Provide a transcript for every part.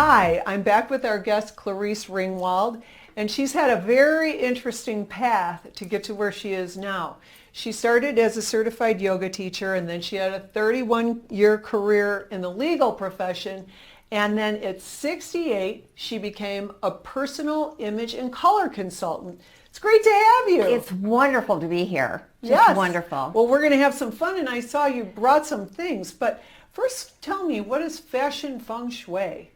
Hi, I'm back with our guest Clarisse Ringwald, and she's had a very interesting path to get to where she is now. She started as a certified yoga teacher, and then she had a 31-year career in the legal profession, and then at 68, she became a personal image and color consultant. It's great to have you. It's wonderful to be here. Just Yes. wonderful. Well, we're going to have some fun, and I saw you brought some things, but first tell me, what is fashion feng shui?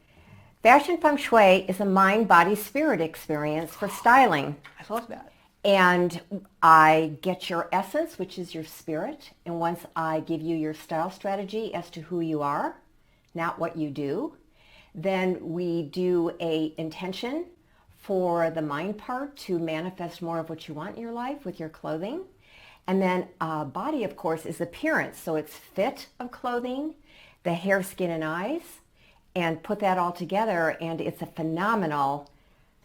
Fashion Feng Shui is a mind, body, spirit experience for styling. I love that. And I get your essence, which is your spirit. And once I give you your style strategy as to who you are, not what you do, then we do a intention for the mind part to manifest more of what you want in your life with your clothing. And then body, of course, is appearance. So it's fit of clothing, the hair, skin, and eyes, and put that all together. And it's a phenomenal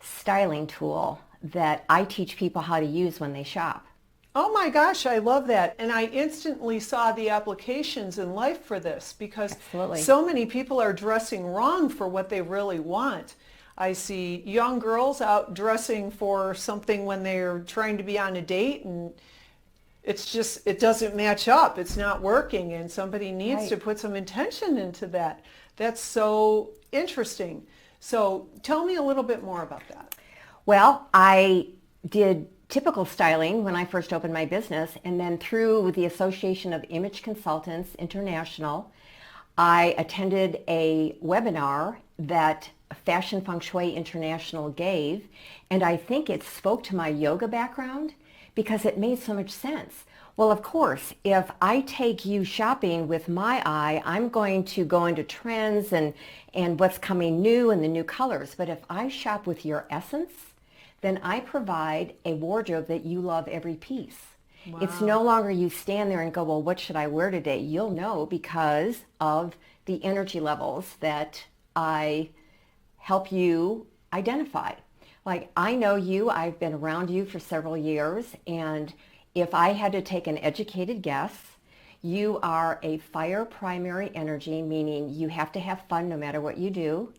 styling tool that I teach people how to use when they shop. Oh my gosh, I love that. And I instantly saw the applications in life for this because Absolutely. so many people are dressing wrong for what they really want. I see young girls out dressing for something when they're trying to be on a date, and it doesn't match up. It's not working, and somebody needs to put some intention into that. That's so interesting. So tell me a little bit more about that. Well, I did typical styling when I first opened my business, and then through the Association of Image Consultants International, I attended a webinar that Fashion Feng Shui International gave, and I think it spoke to my yoga background because it made so much sense. Well, of course, if I take you shopping with my eye, I'm going to go into trends and what's coming new and the new colors. But if I shop with your essence, then I provide a wardrobe that you love every piece. Wow. It's no longer you stand there and go, well, what should I wear today? You'll know because of the energy levels that I help you identify. Like, I know you, I've been around you for several years, and if I had to take an educated guess, you are a fire primary energy, meaning you have to have fun no matter what you do.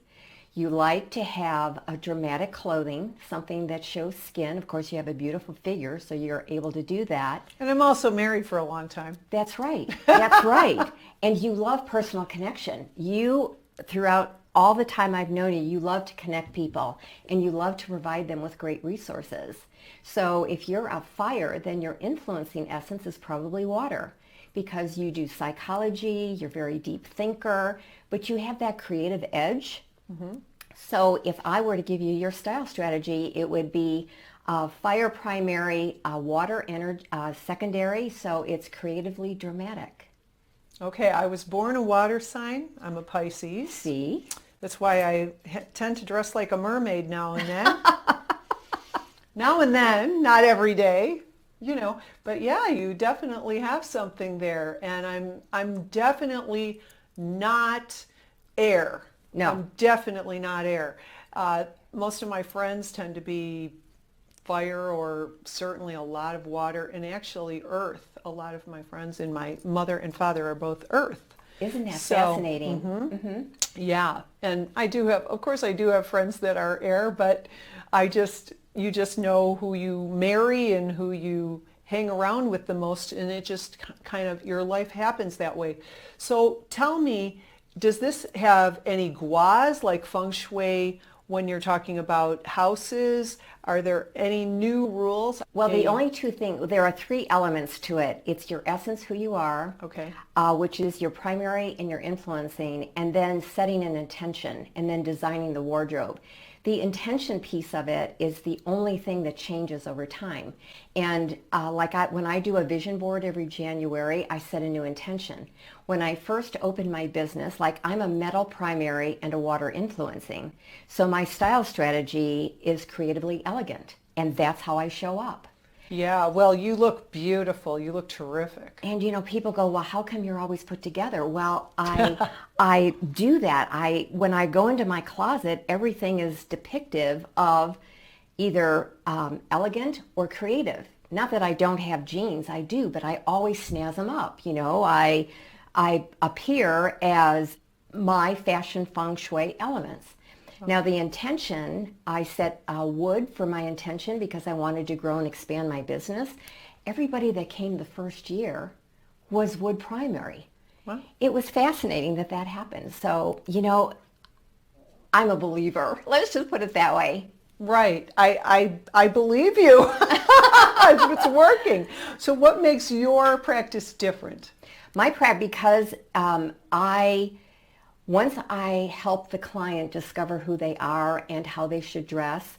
You like to have a dramatic clothing, something that shows skin. Of course, you have a beautiful figure, so you're able to do that. And I'm also married for a long time. That's right. That's right. And you love personal connection. You, throughout all the time I've known you, you love to connect people, and you love to provide them with great resources. So if you're a fire, then your influencing essence is probably water, because you do psychology, you're a very deep thinker, but you have that creative edge. Mm-hmm. So if I were to give you your style strategy, it would be fire primary, water energy, secondary, so it's creatively dramatic. Okay, I was born a water sign. I'm a Pisces. See? That's why I tend to dress like a mermaid now and then. Now and then, not every day, you know. But yeah, you definitely have something there. And I'm definitely not air. No. I'm definitely not air. Most of my friends tend to be fire, or certainly a lot of water, and actually earth. A lot of my friends and my mother and father are both earth. Isn't that fascinating? Mm-hmm. Mm-hmm. Yeah. And I do have friends that are air, but you just know who you marry and who you hang around with the most, and it just kind of, your life happens that way. So tell me, does this have any guas like feng shui when you're talking about houses? Are there any new rules? Well, the only two things, there are three elements to it. It's your essence, who you are, okay, which is your primary and your influencing, and then setting an intention, and then designing the wardrobe. The intention piece of it is the only thing that changes over time. And when I do a vision board every January, I set a new intention. When I first opened my business, I'm a metal primary and a water influencing. So my style strategy is creatively elegant, and that's how I show up. Yeah, well, you look beautiful. You look terrific. And, people go, well, how come you're always put together? Well, I do that. When I go into my closet, everything is depictive of either elegant or creative. Not that I don't have jeans, I do, but I always snazz them up. I appear as my fashion feng shui elements. Now the intention, I set wood for my intention because I wanted to grow and expand my business. Everybody that came the first year was wood primary. Wow. It was fascinating that that happened. So, I'm a believer. Let's just put it that way. Right. I believe you. It's working. So what makes your practice different? My practice, because once I help the client discover who they are and how they should dress,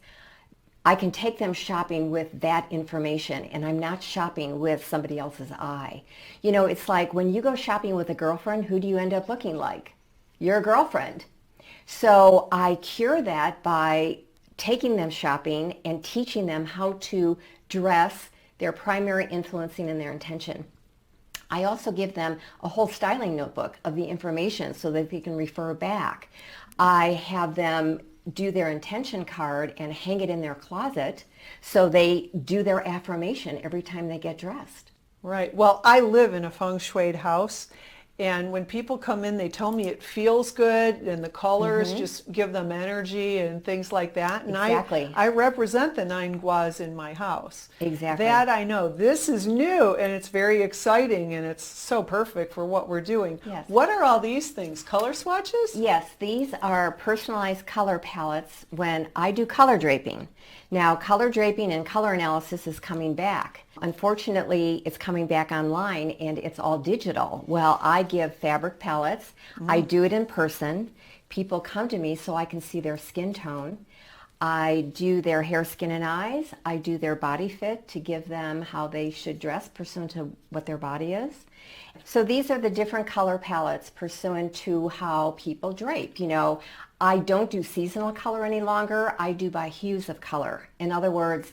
I can take them shopping with that information, and I'm not shopping with somebody else's eye. It's like when you go shopping with a girlfriend, who do you end up looking like? Your girlfriend. So I cure that by taking them shopping and teaching them how to dress, their primary influencing and their intention. I also give them a whole styling notebook of the information so that they can refer back. I have them do their intention card and hang it in their closet so they do their affirmation every time they get dressed. Right. Well, I live in a feng shuied house, and when people come in, they tell me it feels good, and the colors just give them energy and things like that. And Exactly. I represent the 9 guas in my house. Exactly. That I know. This is new, and it's very exciting, and it's so perfect for what we're doing. Yes. What are all these things? Color swatches? Yes, these are personalized color palettes when I do color draping. Now, color draping and color analysis is coming back. Unfortunately, it's coming back online and it's all digital. Well, I give fabric palettes. I do it in person. People come to me so I can see their skin tone. I do their hair, skin, and eyes. I do their body fit to give them how they should dress pursuant to what their body is. So these are the different color palettes pursuant to how people drape. I don't do seasonal color any longer. I do by hues of color. In other words,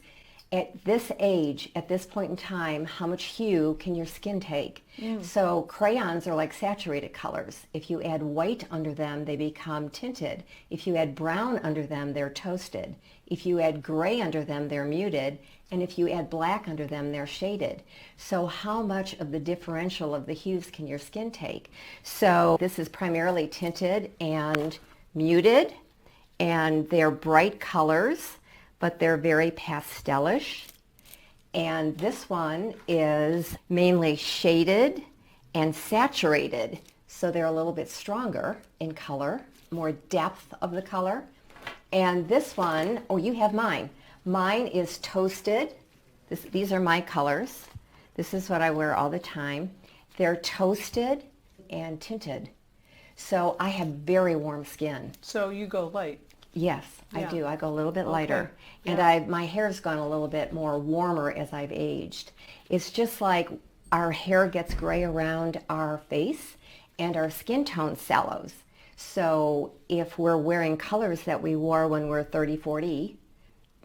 at this age, at this point in time, how much hue can your skin take? So crayons are like saturated colors. If you add white under them, they become tinted. If you add brown under them, they're toasted. If you add gray under them, they're muted. And if you add black under them, they're shaded. So how much of the differential of the hues can your skin take? So this is primarily tinted and muted, and they're bright colors, but they're very pastelish. And this one is mainly shaded and saturated, so they're a little bit stronger in color, more depth of the color. And this one, oh, you have mine. Mine is toasted. These are my colors. This is what I wear all the time. They're toasted and tinted. So I have very warm skin. So you go light. Yes, I do. I go a little bit lighter. Okay. And my hair's gone a little bit more warmer as I've aged. It's just like our hair gets gray around our face and our skin tone sallows. So if we're wearing colors that we wore when we're 30, 40,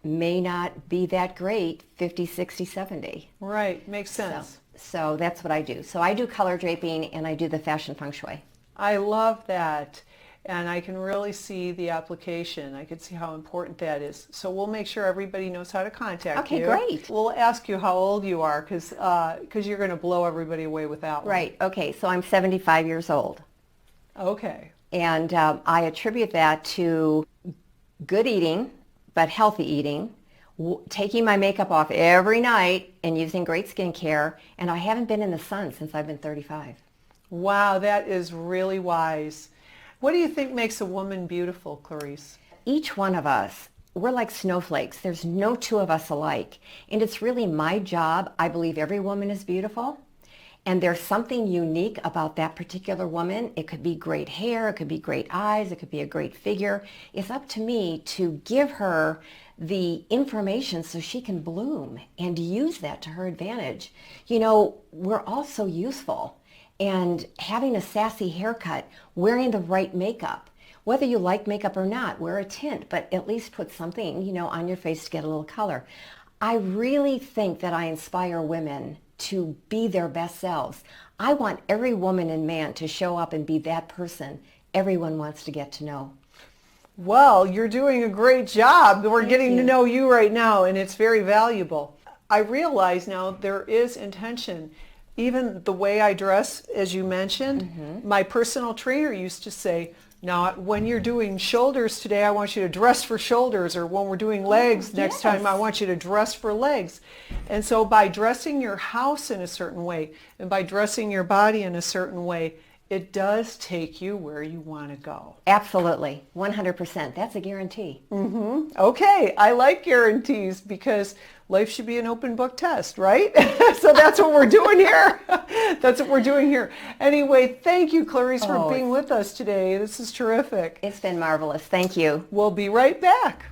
may not be that great 50, 60, 70. Right. Makes sense. So that's what I do. So I do color draping and I do the fashion feng shui. I love that. And I can really see the application. I can see how important that is. So we'll make sure everybody knows how to contact you. Okay, great. We'll ask you how old you are because you're going to blow everybody away with that one. Right. Okay. So I'm 75 years old. Okay. And I attribute that to good eating, but healthy eating, taking my makeup off every night and using great skincare. And I haven't been in the sun since I've been 35. Wow, that is really wise. What do you think makes a woman beautiful, Clarisse? Each one of us, we're like snowflakes. There's no two of us alike. And it's really my job. I believe every woman is beautiful. And there's something unique about that particular woman. It could be great hair. It could be great eyes. It could be a great figure. It's up to me to give her the information so she can bloom and use that to her advantage. We're all so useful. And having a sassy haircut, wearing the right makeup, whether you like makeup or not, wear a tint, but at least put something, on your face to get a little color. I really think that I inspire women to be their best selves. I want every woman and man to show up and be that person everyone wants to get to know. Well, you're doing a great job. We're Thank getting you. to know you right now, and it's very valuable. I realize now there is intention. Even the way I dress, as you mentioned, my personal trainer used to say, Now, when you're doing shoulders today, I want you to dress for shoulders, or when we're doing legs next time, I want you to dress for legs. And so by dressing your house in a certain way and by dressing your body in a certain way, it does take you where you want to go. Absolutely. 100%. That's a guarantee. Okay, I like guarantees because life should be an open book test, right? So that's what we're doing here. That's what we're doing here. Anyway, thank you, Clarisse, for being with us today. This is terrific. It's been marvelous. Thank you. We'll be right back.